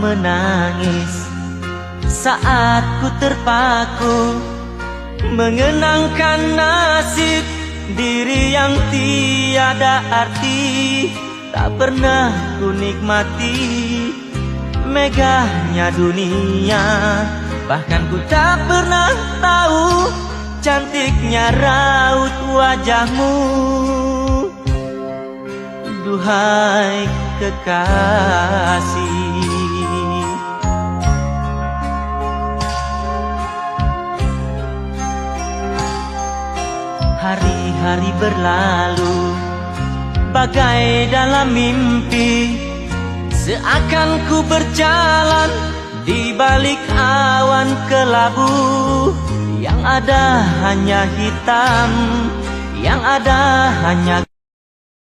menangis saat ku terpaku mengenangkan nasib diri yang tiada arti. Tak pernah ku nikmati megahnya dunia, bahkan ku tak pernah tahu cantiknya raut wajahmu. Duhai kekasih, hari-hari berlalu bagai dalam mimpi, seakan ku berjalan di balik awan kelabu. Yang ada hanya hitam, yang ada hanya